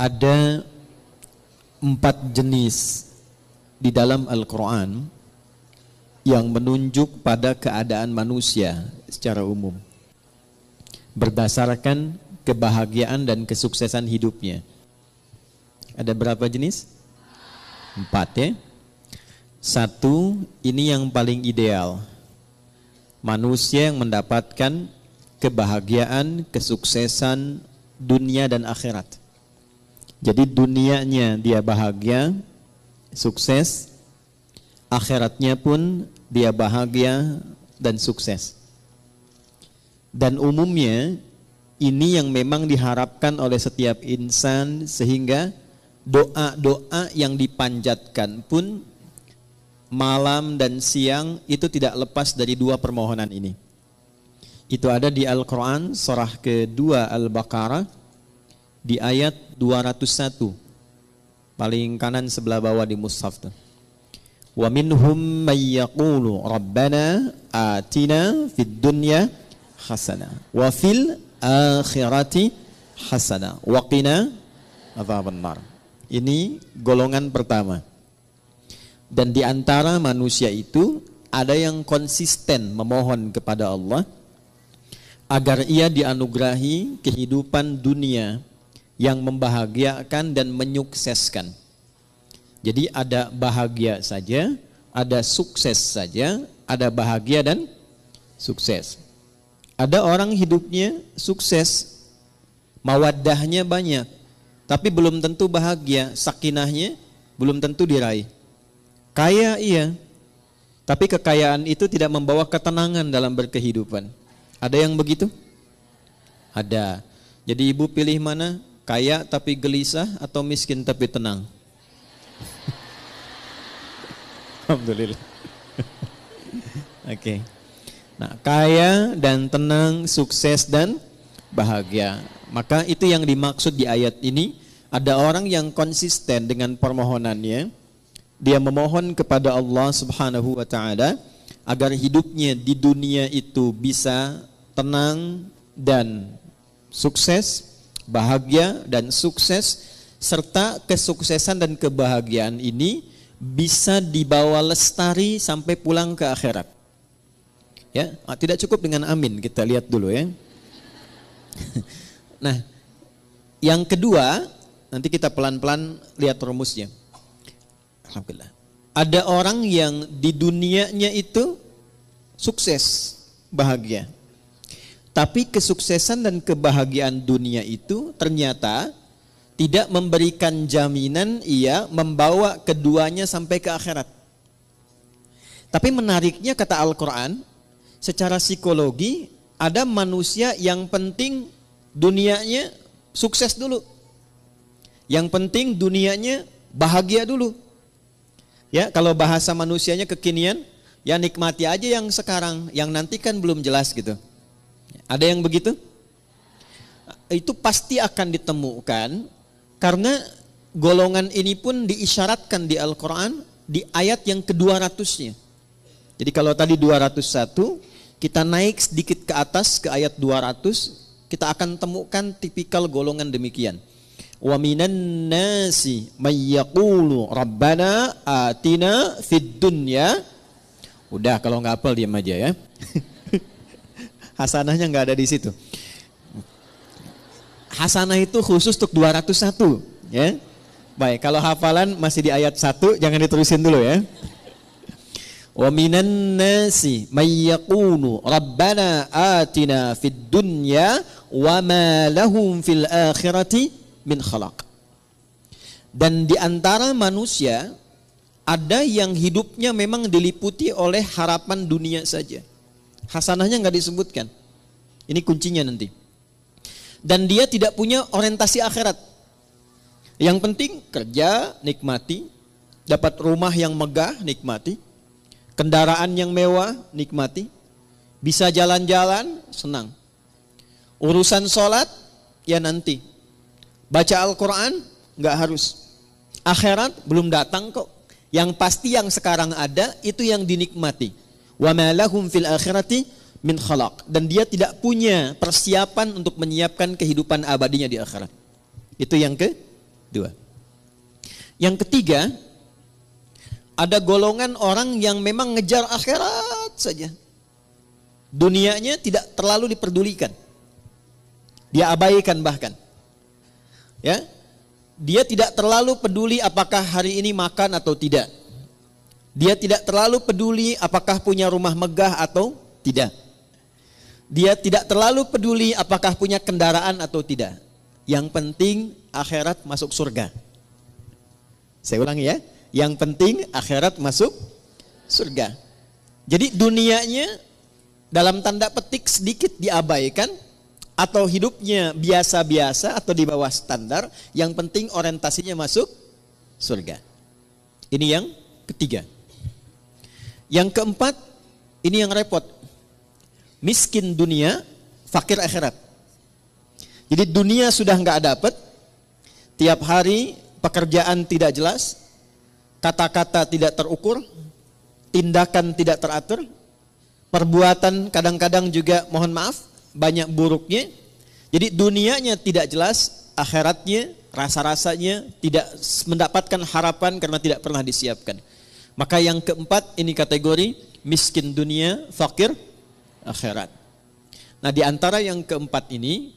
ada 4 jenis di dalam Al-Quran yang menunjuk pada keadaan manusia secara umum berdasarkan kebahagiaan dan kesuksesan hidupnya. Ada berapa jenis? 4 ya. 1, ini yang paling ideal. Manusia yang mendapatkan kebahagiaan, kesuksesan dunia dan akhirat. Jadi dunianya dia bahagia, sukses, akhiratnya pun dia bahagia dan sukses. Dan umumnya ini yang memang diharapkan oleh setiap insan, sehingga doa-doa yang dipanjatkan pun malam dan siang itu tidak lepas dari 2 permohonan ini. Itu ada di Al-Quran surah kedua Al-Baqarah di ayat 201, paling kanan sebelah bawah di mushaf tuh. Wa minhum may yaqulu rabbana atina fid dunya hasanah wa fil akhirati hasanah wa qina adzabannar. Ini golongan pertama. Dan di antara manusia itu ada yang konsisten memohon kepada Allah agar ia dianugerahi kehidupan dunia yang membahagiakan dan menyukseskan. Jadi ada bahagia saja, ada sukses saja, ada bahagia dan sukses. Ada orang hidupnya sukses, mawaddahnya banyak, tapi belum tentu bahagia, sakinahnya belum tentu diraih. Kaya iya, tapi kekayaan itu tidak membawa ketenangan dalam berkehidupan. Ada yang begitu? Ada. Jadi ibu pilih mana? Kaya tapi gelisah atau miskin tapi tenang? Alhamdulillah. Oke. Nah, kaya dan tenang, sukses dan bahagia. Maka itu yang dimaksud di ayat ini. Ada orang yang konsisten dengan permohonannya. Dia memohon kepada Allah Subhanahu wa taala agar hidupnya di dunia itu bisa tenang dan sukses, bahagia dan sukses, serta kesuksesan dan kebahagiaan ini bisa dibawa lestari sampai pulang ke akhirat. Ya, tidak cukup dengan amin, kita lihat dulu ya. Nah, yang kedua, nanti kita pelan-pelan lihat rumusnya. Alhamdulillah. Ada orang yang di dunianya itu sukses, bahagia. Tapi kesuksesan dan kebahagiaan dunia itu ternyata tidak memberikan jaminan ia membawa keduanya sampai ke akhirat. Tapi menariknya kata Al-Quran, secara psikologi ada manusia yang penting dunianya sukses dulu. Yang penting dunianya bahagia dulu. Ya, kalau bahasa manusianya kekinian, ya nikmati aja yang sekarang, yang nanti kan belum jelas gitu. Ada yang begitu? Itu pasti akan ditemukan karena golongan ini pun diisyaratkan di Al-Quran di ayat yang ke-200-nya. Jadi kalau tadi 201, kita naik sedikit ke atas ke ayat 200, kita akan temukan tipikal golongan demikian. Wa minan nasi may yaqulu rabbana atina fid dunya. Udah, kalau nggak hafal diam aja ya. Hasanahnya nggak ada di situ. Hasanah itu khusus untuk 201 ya. Baik, kalau hafalan masih di ayat 1, jangan diterusin dulu ya. Wa minan nasi may yaqulu rabbana atina fid dunya wa ma lahum fil akhirati min khalaq. Dan di antara manusia ada yang hidupnya memang diliputi oleh harapan dunia saja. Hasanahnya nggak disebutkan. Ini kuncinya nanti. Dan dia tidak punya orientasi akhirat. Yang penting kerja, nikmati. Dapat rumah yang megah, nikmati. Kendaraan yang mewah, nikmati. Bisa jalan-jalan, senang. Urusan sholat, ya nanti. Baca Al-Quran, nggak harus. Akhirat belum datang kok. Yang pasti yang sekarang ada, itu yang dinikmati. Wa ma lahum fil akhirati min khalaq. Dan dia tidak punya persiapan untuk menyiapkan kehidupan abadinya di akhirat. Itu yang Dua. Yang ketiga, ada golongan orang yang memang ngejar akhirat saja. Dunianya tidak terlalu diperdulikan. Dia abaikan bahkan. Ya. Dia tidak terlalu peduli apakah hari ini makan atau tidak. Dia tidak terlalu peduli apakah punya rumah megah atau tidak. Dia tidak terlalu peduli apakah punya kendaraan atau tidak. Yang penting akhirat masuk surga. Saya ulangi ya. Yang penting akhirat masuk surga. Jadi dunianya dalam tanda petik sedikit diabaikan, atau hidupnya biasa-biasa atau di bawah standar, yang penting orientasinya masuk surga. Ini yang ketiga. Yang keempat, ini yang repot. Miskin dunia, fakir akhirat. Jadi dunia sudah nggak dapat, tiap hari pekerjaan tidak jelas, kata-kata tidak terukur, tindakan tidak teratur, perbuatan kadang-kadang juga mohon maaf banyak buruknya. Jadi dunianya tidak jelas, akhiratnya rasa-rasanya tidak mendapatkan harapan karena tidak pernah disiapkan. Maka yang keempat ini kategori miskin dunia, fakir akhirat. Nah, di antara yang keempat ini,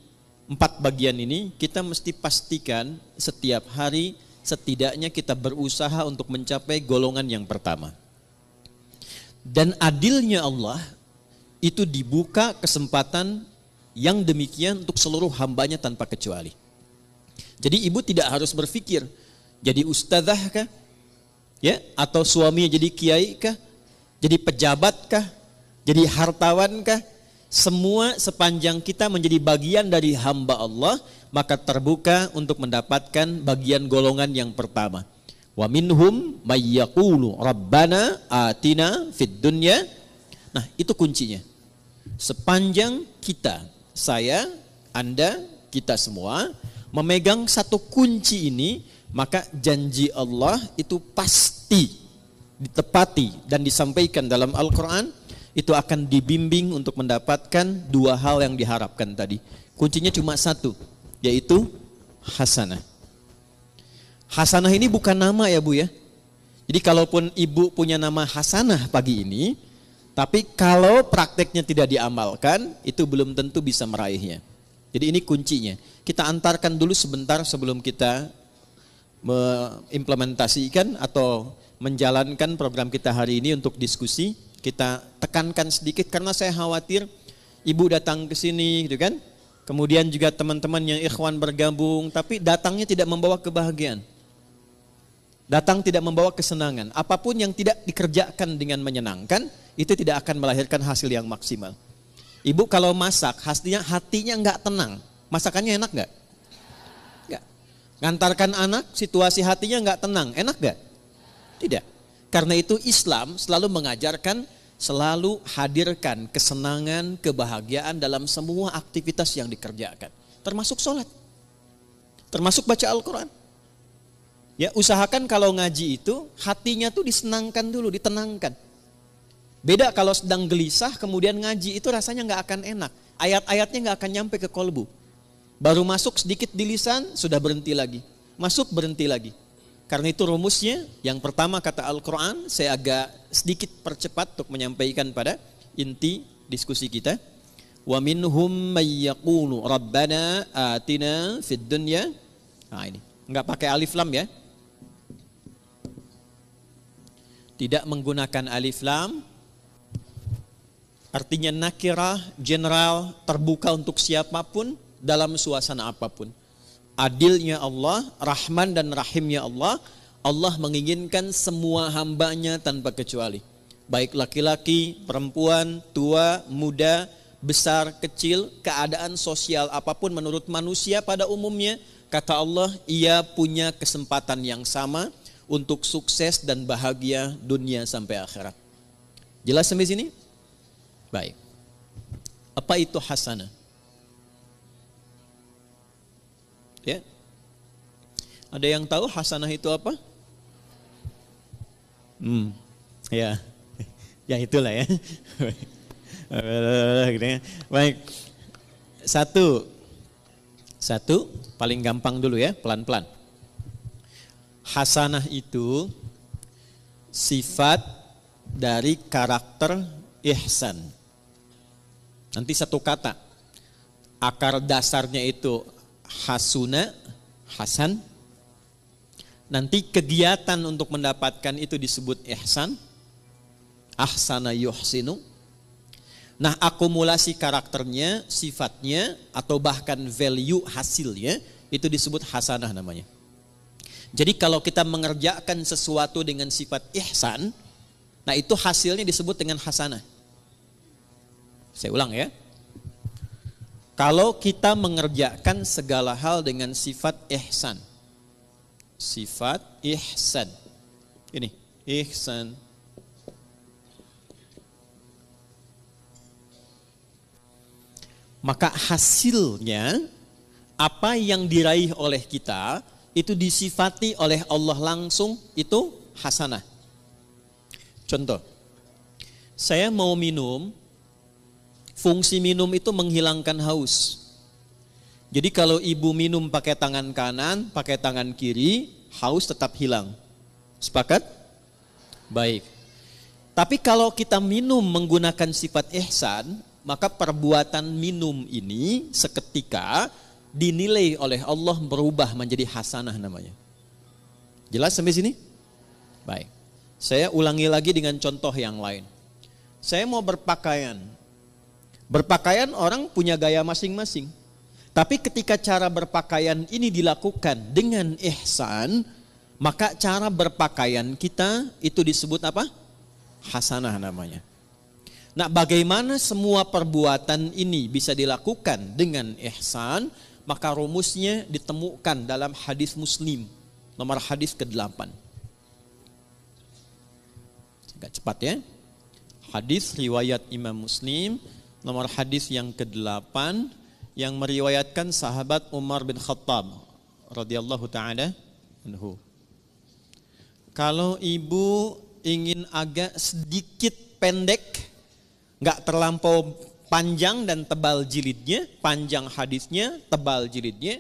4 bagian ini kita mesti pastikan setiap hari setidaknya kita berusaha untuk mencapai golongan yang pertama. Dan adilnya Allah itu dibuka kesempatan yang demikian untuk seluruh hambanya tanpa kecuali. Jadi ibu tidak harus berpikir jadi ustadzah kah? Ya, atau suaminya jadi kiai kah? Jadi pejabat kah? Jadi hartawan kah? Semua sepanjang kita menjadi bagian dari hamba Allah, maka terbuka untuk mendapatkan bagian golongan yang pertama. Wa minhum may yaqulu rabbana atina fid dunya. Nah, itu kuncinya. Sepanjang kita, saya, Anda, kita semua memegang satu kunci ini, maka janji Allah itu pasti ditepati dan disampaikan dalam Al-Quran. Itu akan dibimbing untuk mendapatkan 2 hal yang diharapkan tadi. Kuncinya cuma satu, yaitu hasanah. Hasanah ini bukan nama ya Bu ya. Jadi kalaupun ibu punya nama Hasanah pagi ini, tapi kalau prakteknya tidak diamalkan, itu belum tentu bisa meraihnya. Jadi ini kuncinya. Kita antarkan dulu sebentar sebelum kita mengimplementasikan atau menjalankan program kita hari ini untuk diskusi. Kita tekankan sedikit karena saya khawatir ibu datang ke sini gitu kan. Kemudian juga teman-teman yang ikhwan bergabung, tapi datangnya tidak membawa kebahagiaan. Datang tidak membawa kesenangan. Apapun yang tidak dikerjakan dengan menyenangkan, itu tidak akan melahirkan hasil yang maksimal. Ibu kalau masak, hatinya enggak tenang. Masakannya enak enggak? Enggak. Ngantarkan anak, situasi hatinya enggak tenang. Enak enggak? Tidak. Karena itu Islam selalu mengajarkan, selalu hadirkan kesenangan, kebahagiaan dalam semua aktivitas yang dikerjakan. Termasuk sholat. Termasuk baca Al-Quran. Ya, usahakan kalau ngaji itu, hatinya tuh disenangkan dulu, ditenangkan. Beda kalau sedang gelisah, kemudian ngaji itu rasanya nggak akan enak. Ayat-ayatnya nggak akan nyampe ke kolbu. Baru masuk sedikit di lisan, sudah berhenti lagi. Masuk, berhenti lagi. Karena itu rumusnya, yang pertama kata Al-Quran, saya agak sedikit percepat untuk menyampaikan pada inti diskusi kita. Wa minhum may yaqulu rabbana atina fid dunya. Nah ini, enggak pakai alif lam ya. Tidak menggunakan alif lam. Artinya nakirah, general, terbuka untuk siapapun dalam suasana apapun. Adilnya Allah, Rahman dan Rahimnya Allah, Allah menginginkan semua hambanya tanpa kecuali. Baik laki-laki, perempuan, tua, muda, besar, kecil, keadaan sosial apapun menurut manusia pada umumnya, kata Allah, ia punya kesempatan yang sama untuk sukses dan bahagia dunia sampai akhirat. Jelas sampai sini? Baik. Apa itu hasanah? Ya. Ada yang tahu hasanah itu apa? Ya. Ya itulah ya. Baik. Satu paling gampang dulu ya, pelan-pelan. Hasanah itu sifat dari karakter ihsan. Nanti satu kata, akar dasarnya itu hasuna, hasan. Nanti kegiatan untuk mendapatkan itu disebut ihsan, ahsana yuhsinu. Nah, akumulasi karakternya, sifatnya, atau bahkan value hasilnya, itu disebut hasanah namanya. Jadi kalau kita mengerjakan sesuatu dengan sifat ihsan, nah itu hasilnya disebut dengan hasanah. Saya ulang ya. Kalau kita mengerjakan segala hal dengan sifat ihsan. Sifat ihsan. Ini, ihsan. Maka hasilnya, apa yang diraih oleh kita, itu disifati oleh Allah langsung, itu hasanah. Contoh, saya mau minum, fungsi minum itu menghilangkan haus. Jadi kalau ibu minum pakai tangan kanan, pakai tangan kiri, haus tetap hilang. Sepakat? Baik. Tapi kalau kita minum menggunakan sifat ihsan, maka perbuatan minum ini seketika dinilai oleh Allah berubah menjadi hasanah namanya. Jelas sampai sini? Baik. Saya ulangi lagi dengan contoh yang lain. Saya mau berpakaian. Berpakaian orang punya gaya masing-masing. Tapi ketika cara berpakaian ini dilakukan dengan ihsan, maka cara berpakaian kita itu disebut apa? Hasanah namanya. Nah, bagaimana semua perbuatan ini bisa dilakukan dengan ihsan? Maka rumusnya ditemukan dalam hadis Muslim, nomor hadis ke-8. Agak cepat ya. Hadis riwayat Imam Muslim, nomor hadis yang ke-8, yang meriwayatkan sahabat Umar bin Khattab radhiyallahu taala anhu. Kalau ibu ingin agak sedikit pendek, nggak terlampau panjang dan tebal jilidnya, panjang hadisnya, tebal jilidnya,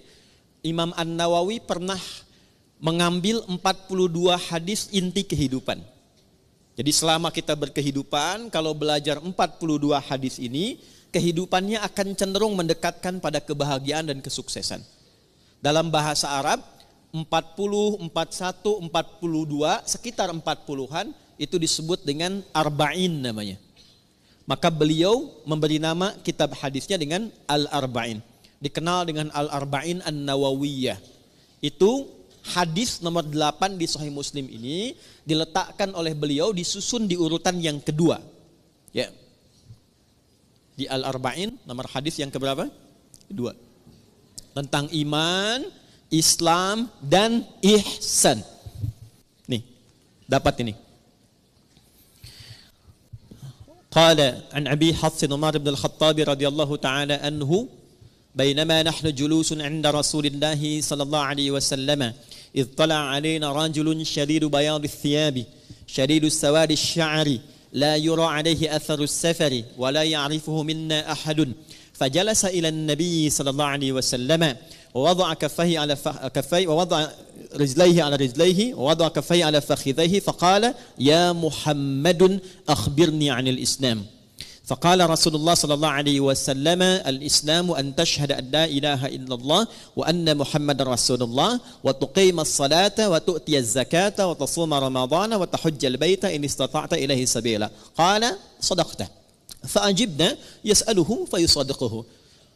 Imam An-Nawawi pernah mengambil 42 hadis inti kehidupan. Jadi selama kita berkehidupan, kalau belajar 42 hadis ini, kehidupannya akan cenderung mendekatkan pada kebahagiaan dan kesuksesan. Dalam bahasa Arab, 40, 41, 42, sekitar 40-an, itu disebut dengan arba'in namanya. Maka beliau memberi nama kitab hadisnya dengan Al-Arba'in. Dikenal dengan Al-Arba'in An-Nawawiyah. Itu hadis nomor 8 di Sahih Muslim ini diletakkan oleh beliau, disusun di urutan yang kedua. Ya. Di Al-Arba'in nomor hadis yang keberapa? Kedua. Tentang iman, Islam, dan ihsan. Nih, dapat ini. قال عن أبي حفص عمر بن الخطاب رضي الله تعالى عنه بينما نحن جلوس عند رسول الله صلى الله عليه وسلم إذ طلع علينا رجل شديد بياض الثياب شديد سواد الشعر لا يرى عليه أثر السفر ولا يعرفه منا أحد فجلس إلى النبي صلى الله عليه وسلم ووضع كفيه على كفيه ووضع رجليه على رجليه ووضع كفيه على فخذيه فقال يا محمد أخبرني عن الإسلام فقال رسول الله صلى الله عليه وسلم الإسلام أن تشهد أن لا إله إلا الله وأن محمد رسول الله وتقيم الصلاة وتؤتي الزكاة وتصوم رمضان وتحج البيت إن استطعت إليه سبيلا قال صدقت فأجبنا يسأله فيصدقه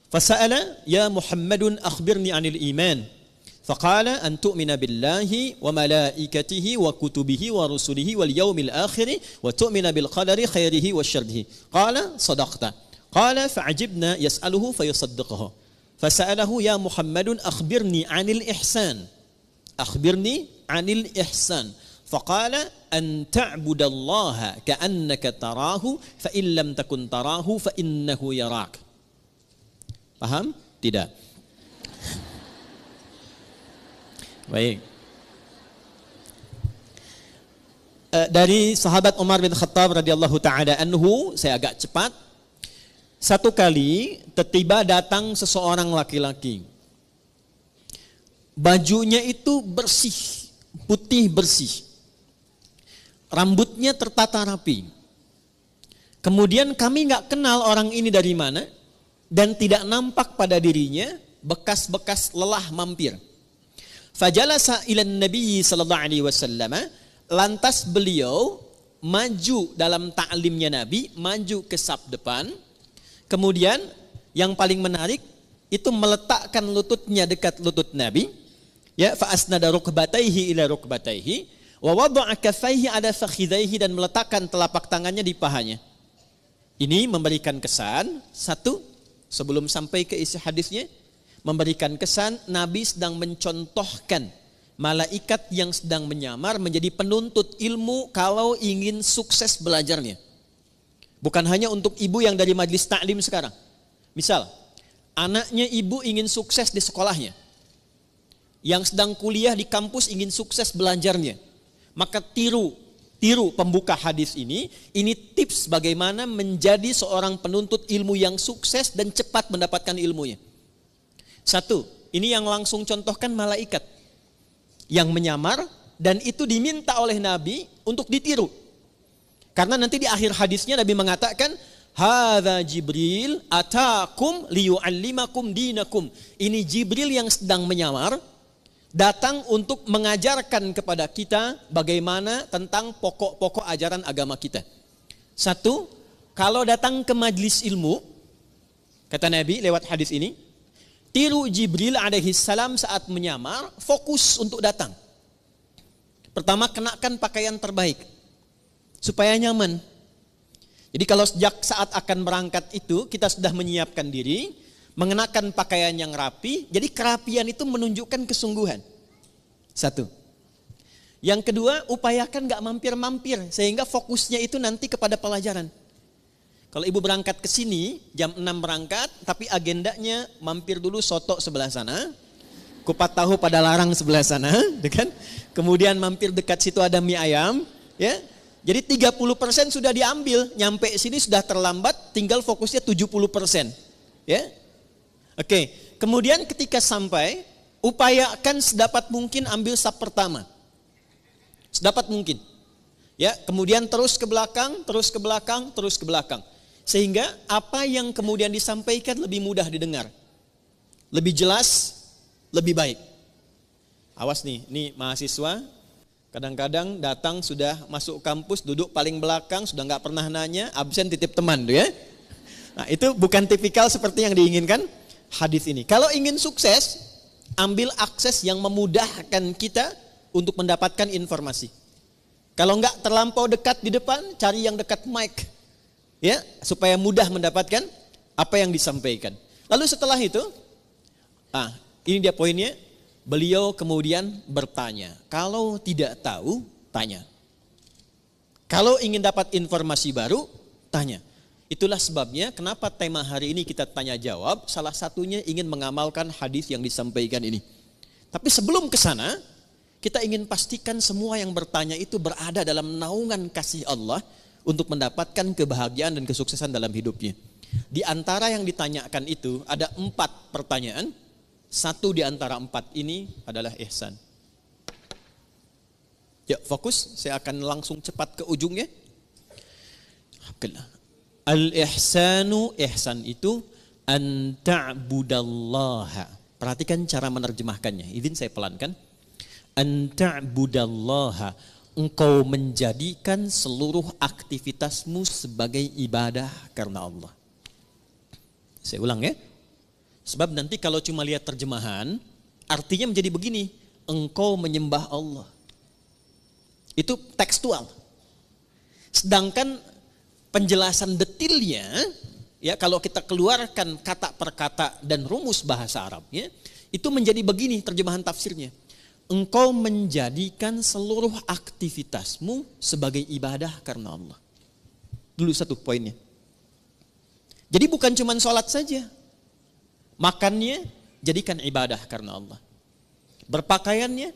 فسأل يا محمد أخبرني عن الإيمان فقال أن تؤمن بالله وملائكته وكتبه ورسله واليوم الآخر وتؤمن بالقدر خيره وشره قال صدقت قال فعجبنا يسأله فيصدقه فسأله يا محمد أخبرني عن الإحسان أخبرني عن الإحسان فقال أن تعبد الله كأنك تراه فإن لم تكن تراه فإنه يراك. Paham? Tidak. Baik. Dari sahabat Umar bin Khattab radhiyallahu taala anhu, saya agak cepat. Satu kali tiba datang seseorang laki-laki. Bajunya itu bersih, putih bersih. Rambutnya tertata rapi. Kemudian kami nggak kenal orang ini dari mana dan tidak nampak pada dirinya bekas-bekas lelah mampir. Fajalasa ilan Nabi sallallahu alaihi wasallam, lantas beliau maju dalam ta'limnya Nabi, maju ke saf depan. Kemudian yang paling menarik itu meletakkan lututnya dekat lutut Nabi. Ya, fa asnada rukbatayhi ila rukbatayhi wa wada'a kaffayhi ala fakhidhayhi, dan meletakkan telapak tangannya di pahanya. Ini memberikan kesan, satu, sebelum sampai ke isi hadisnya, memberikan kesan Nabi sedang mencontohkan malaikat yang sedang menyamar menjadi penuntut ilmu kalau ingin sukses belajarnya. Bukan hanya untuk ibu yang dari majlis taklim sekarang. Misal, anaknya ibu ingin sukses di sekolahnya. Yang sedang kuliah di kampus ingin sukses belajarnya. Maka tiru pembuka hadis ini tips bagaimana menjadi seorang penuntut ilmu yang sukses dan cepat mendapatkan ilmunya. Satu, ini yang langsung contohkan malaikat yang menyamar, dan itu diminta oleh Nabi untuk ditiru. Karena nanti di akhir hadisnya Nabi mengatakan, hadza Jibril atakum liyu'allimakum dinakum. Ini Jibril yang sedang menyamar, datang untuk mengajarkan kepada kita bagaimana tentang pokok-pokok ajaran agama kita. Satu, kalau datang ke majlis ilmu, kata Nabi lewat hadis ini, tiru Jibril alaihi salam saat menyamar, fokus untuk datang. Pertama, kenakan pakaian terbaik supaya nyaman. Jadi kalau sejak saat akan berangkat itu kita sudah menyiapkan diri, mengenakan pakaian yang rapi, jadi kerapian itu menunjukkan kesungguhan. Satu. Yang kedua, upayakan gak mampir-mampir, sehingga fokusnya itu nanti kepada pelajaran. Kalau ibu berangkat ke sini, jam 6 berangkat, tapi agendanya mampir dulu soto sebelah sana, kupat tahu pada larang sebelah sana, kan? Kemudian mampir dekat situ ada mie ayam, ya. Jadi 30% sudah diambil, nyampe sini sudah terlambat, tinggal fokusnya 70%, ya. Oke, kemudian ketika sampai, upayakan sedapat mungkin ambil saf pertama. Sedapat mungkin. Ya, kemudian terus ke belakang, terus ke belakang, terus ke belakang. Sehingga apa yang kemudian disampaikan lebih mudah didengar. Lebih jelas, lebih baik. Awas nih, ini mahasiswa kadang-kadang datang sudah masuk kampus, duduk paling belakang, sudah nggak pernah nanya, absen titip teman tuh ya. Nah, itu bukan tipikal seperti yang diinginkan hadis ini. Kalau ingin sukses, ambil akses yang memudahkan kita untuk mendapatkan informasi. Kalau enggak terlampau dekat di depan, cari yang dekat mic, ya, supaya mudah mendapatkan apa yang disampaikan. Lalu setelah itu, ini dia poinnya. Beliau kemudian bertanya. Kalau tidak tahu, tanya. Kalau ingin dapat informasi baru, tanya. Itulah sebabnya kenapa tema hari ini kita tanya jawab, salah satunya ingin mengamalkan hadis yang disampaikan ini. Tapi sebelum ke sana, kita ingin pastikan semua yang bertanya itu berada dalam naungan kasih Allah untuk mendapatkan kebahagiaan dan kesuksesan dalam hidupnya. Di antara yang ditanyakan itu ada 4 pertanyaan. Satu di antara 4 ini adalah ihsan. Ya, fokus, saya akan langsung cepat ke ujungnya. Al-ihsanu, ihsan itu an ta'budallaha. Perhatikan cara menerjemahkannya. Izin saya pelankan. An ta'budallaha. Engkau menjadikan seluruh aktivitasmu sebagai ibadah karena Allah. Saya ulang ya. Sebab nanti kalau cuma lihat terjemahan, artinya menjadi begini. Engkau menyembah Allah. Itu tekstual. Sedangkan penjelasan detilnya, ya, kalau kita keluarkan kata per kata dan rumus bahasa Arabnya, itu menjadi begini terjemahan tafsirnya. Engkau menjadikan seluruh aktivitasmu sebagai ibadah karena Allah. Dulu satu poinnya. Jadi bukan cuma sholat saja. Makannya jadikan ibadah karena Allah. Berpakaiannya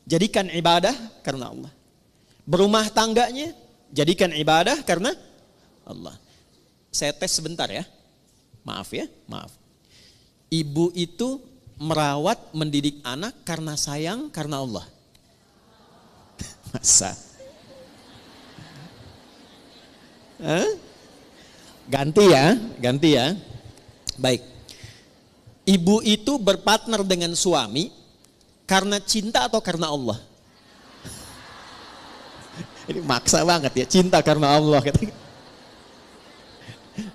jadikan ibadah karena Allah. Berumah tangganya jadikan ibadah karena Allah. Saya tes sebentar ya. Maaf ya, maaf. Ibu itu merawat, mendidik anak karena sayang, karena Allah. Masa? Hah? Ganti ya. Baik. Ibu itu berpartner dengan suami karena cinta atau karena Allah? Ini maksa banget ya, cinta karena Allah.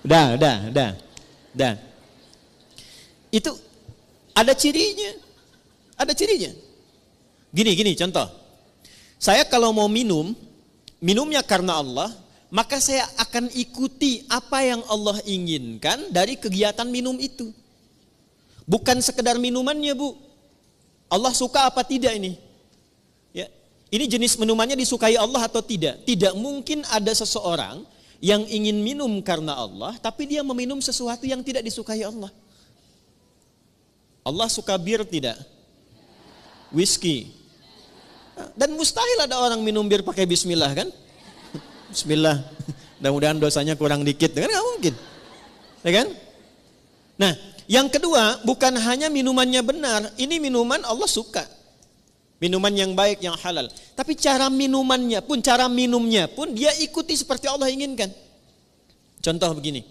Udah. Itu ada cirinya. Gini contoh. Saya kalau mau minumnya karena Allah, maka saya akan ikuti apa yang Allah inginkan dari kegiatan minum itu. Bukan sekedar minumannya, Bu. Allah suka apa tidak ini? Ya. Ini jenis minumannya disukai Allah atau tidak? Tidak mungkin ada seseorang yang ingin minum karena Allah, tapi dia meminum sesuatu yang tidak disukai Allah. Allah suka bir tidak? Whisky. Dan mustahil ada orang minum bir pakai bismillah kan? Bismillah, mudah-mudahan dosanya kurang dikit, kan nggak mungkin, ya kan? Nah, yang kedua, bukan hanya minumannya benar, ini minuman Allah suka, minuman yang baik, yang halal. Tapi cara minumnya pun dia ikuti seperti Allah inginkan. Contoh begini,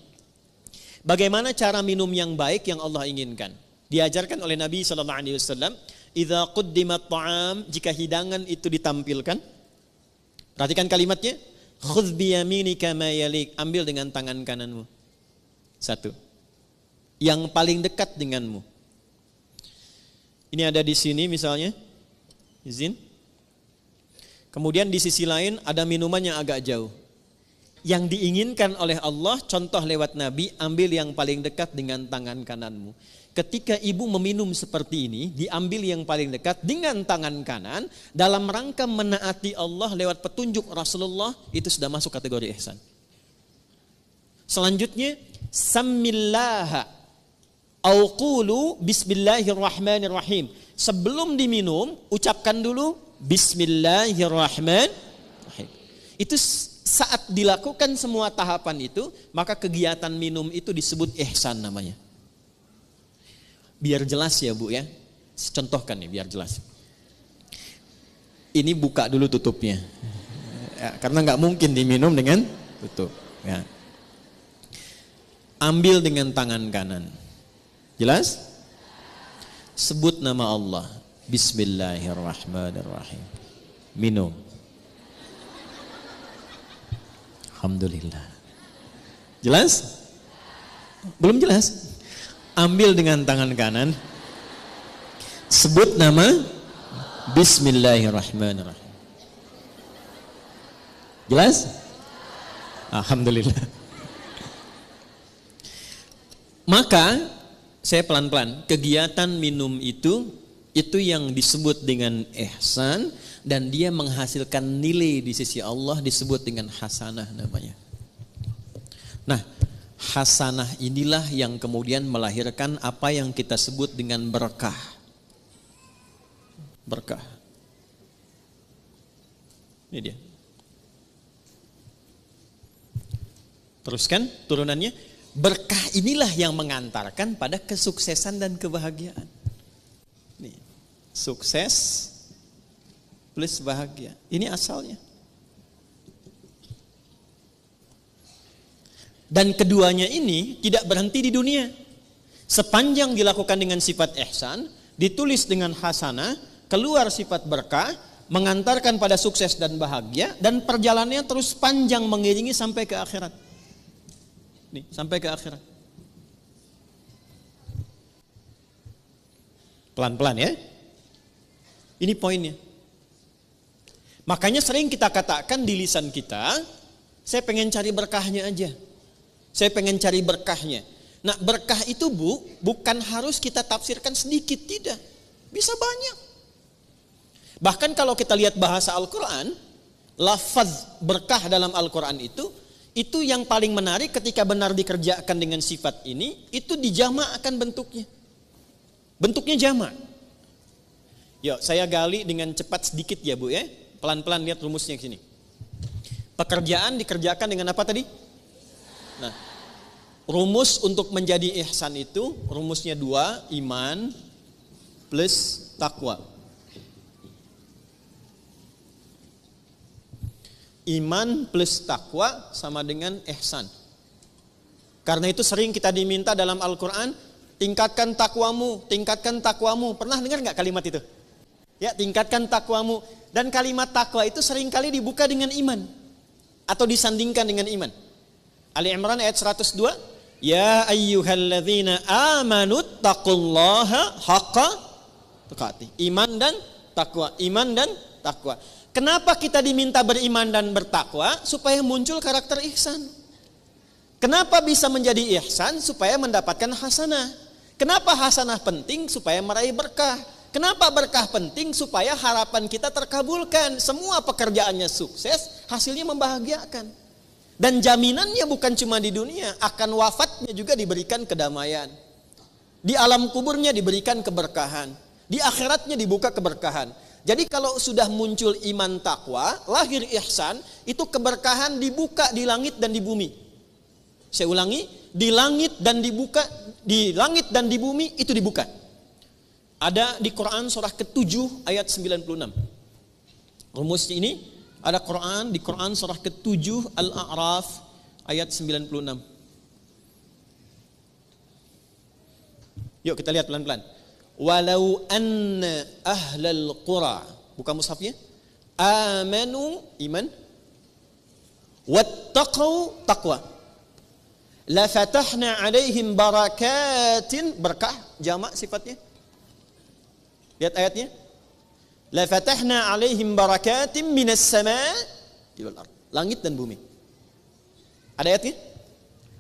bagaimana cara minum yang baik yang Allah inginkan? Diajarkan oleh Nabi SAW, idza quddimat ta'am, jika hidangan itu ditampilkan, perhatikan kalimatnya. Khudh biyaminika ma yalik, ambil dengan tangan kananmu. Satu. Yang paling dekat denganmu. Ini ada di sini misalnya. Izin. Kemudian di sisi lain ada minuman yang agak jauh. Yang diinginkan oleh Allah, contoh lewat Nabi, ambil yang paling dekat dengan tangan kananmu. Ketika ibu meminum seperti ini, diambil yang paling dekat dengan tangan kanan, dalam rangka menaati Allah lewat petunjuk Rasulullah, itu sudah masuk kategori ihsan. Selanjutnya, Sammillaha au qulu bismillahirrahmanirrahim. Sebelum diminum, ucapkan dulu Bismillahirrahmanirrahim. Itu saat dilakukan semua tahapan itu, maka kegiatan minum itu disebut ihsan namanya. Biar jelas ya Bu ya, contohkan nih biar jelas. Ini buka dulu tutupnya, ya, karena nggak mungkin diminum dengan tutup. Ya. Ambil dengan tangan kanan, jelas? Sebut nama Allah, Bismillahirrahmanirrahim. Minum. Alhamdulillah. Jelas? Belum jelas? Ambil dengan tangan kanan, sebut nama Bismillahirrahmanirrahim. Jelas? Alhamdulillah. Maka saya pelan-pelan, kegiatan minum itu yang disebut dengan ihsan, dan dia menghasilkan nilai di sisi Allah disebut dengan hasanah namanya. Nah, hasanah inilah yang kemudian melahirkan apa yang kita sebut dengan berkah. Berkah. Ini dia. Teruskan turunannya. Berkah inilah yang mengantarkan pada kesuksesan dan kebahagiaan. Nih, sukses plus bahagia. Ini asalnya. Dan keduanya ini tidak berhenti di dunia. Sepanjang dilakukan dengan sifat ihsan, ditulis dengan hasanah, keluar sifat berkah, mengantarkan pada sukses dan bahagia, dan perjalanannya terus panjang mengiringi sampai ke akhirat. Nih, sampai ke akhirat. Pelan-pelan ya. Ini poinnya. Makanya sering kita katakan di lisan kita, saya pengen cari berkahnya aja. Saya pengen cari berkahnya. Nah, berkah itu bukan harus kita tafsirkan sedikit, tidak. Bisa banyak. Bahkan kalau kita lihat bahasa Al-Quran, lafaz berkah dalam Al-Quran itu yang paling menarik ketika benar dikerjakan dengan sifat ini, itu dijamakkan bentuknya. Bentuknya jamak. Yuk, saya gali dengan cepat sedikit ya Bu ya. Pelan-pelan lihat rumusnya ke sini. Pekerjaan dikerjakan dengan apa tadi? Nah, rumus untuk menjadi ihsan itu rumusnya 2, iman plus takwa. Iman plus takwa sama dengan ihsan. Karena itu sering kita diminta dalam Al-Quran, tingkatkan takwamu, tingkatkan takwamu. Pernah dengar nggak kalimat itu? Ya, tingkatkan takwamu. Dan kalimat takwa itu seringkali dibuka dengan iman atau disandingkan dengan iman. Ali Imran ayat 102, ya ayyuhalladzina amanu taqullaha haqqa tuqatih. Iman dan takwa, iman dan takwa. Kenapa kita diminta beriman dan bertakwa? Supaya muncul karakter ihsan. Kenapa bisa menjadi ihsan? Supaya mendapatkan hasanah. Kenapa hasanah penting? Supaya meraih berkah. Kenapa berkah penting? Supaya harapan kita terkabulkan. Semua pekerjaannya sukses, hasilnya membahagiakan. Dan jaminannya bukan cuma di dunia, akan wafatnya juga diberikan kedamaian. Di alam kuburnya diberikan keberkahan. Di akhiratnya dibuka keberkahan. Jadi kalau sudah muncul iman takwa, lahir ihsan, itu keberkahan dibuka di langit dan di bumi. Saya ulangi, di langit dan dibuka, di langit dan di bumi itu dibuka. Ada di Quran surah ke-7 ayat 96. Rumus ini ada Quran di Quran surah ke-7 Al-A'raf ayat 96. Yuk kita lihat pelan-pelan. Walau anna ahlal qura, buka mushafnya, amanu iman, wattaqau taqwa, la fatahna alaihim barakatin, berkah jamak sifatnya. Lihat ayatnya. La fatahna alaihim barakatin minas sama'i wal ardh. Langit dan bumi. Ada ayatnya?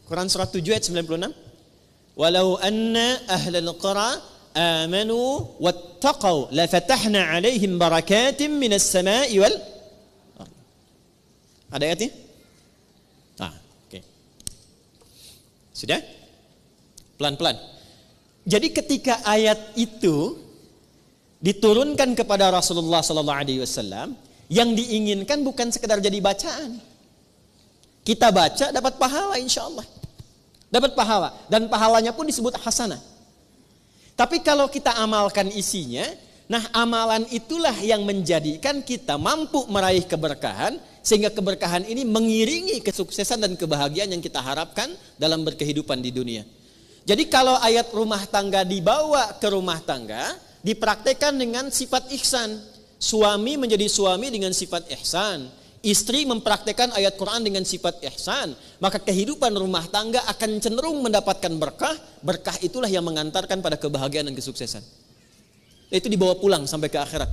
Quran surah 7 ayat 96. Walau anna ahlal qura amanu wattaqau la fatahna alaihim barakatin minas sama'i wal ardh. Ada ayatnya? Oke. Sudah? Pelan-pelan. Jadi ketika ayat itu diturunkan kepada Rasulullah sallallahu alaihi wasallam, yang diinginkan bukan sekedar jadi bacaan. Kita baca dapat pahala insyaallah. Dapat pahala dan pahalanya pun disebut hasanah. Tapi kalau kita amalkan isinya, nah amalan itulah yang menjadikan kita mampu meraih keberkahan, sehingga keberkahan ini mengiringi kesuksesan dan kebahagiaan yang kita harapkan dalam berkehidupan di dunia. Jadi kalau ayat rumah tangga dibawa ke rumah tangga, dipraktekkan dengan sifat ihsan. Suami menjadi suami dengan sifat ihsan. Istri mempraktekkan ayat Quran dengan sifat ihsan. Maka kehidupan rumah tangga akan cenderung mendapatkan berkah. Berkah itulah yang mengantarkan pada kebahagiaan dan kesuksesan. Itu dibawa pulang sampai ke akhirat.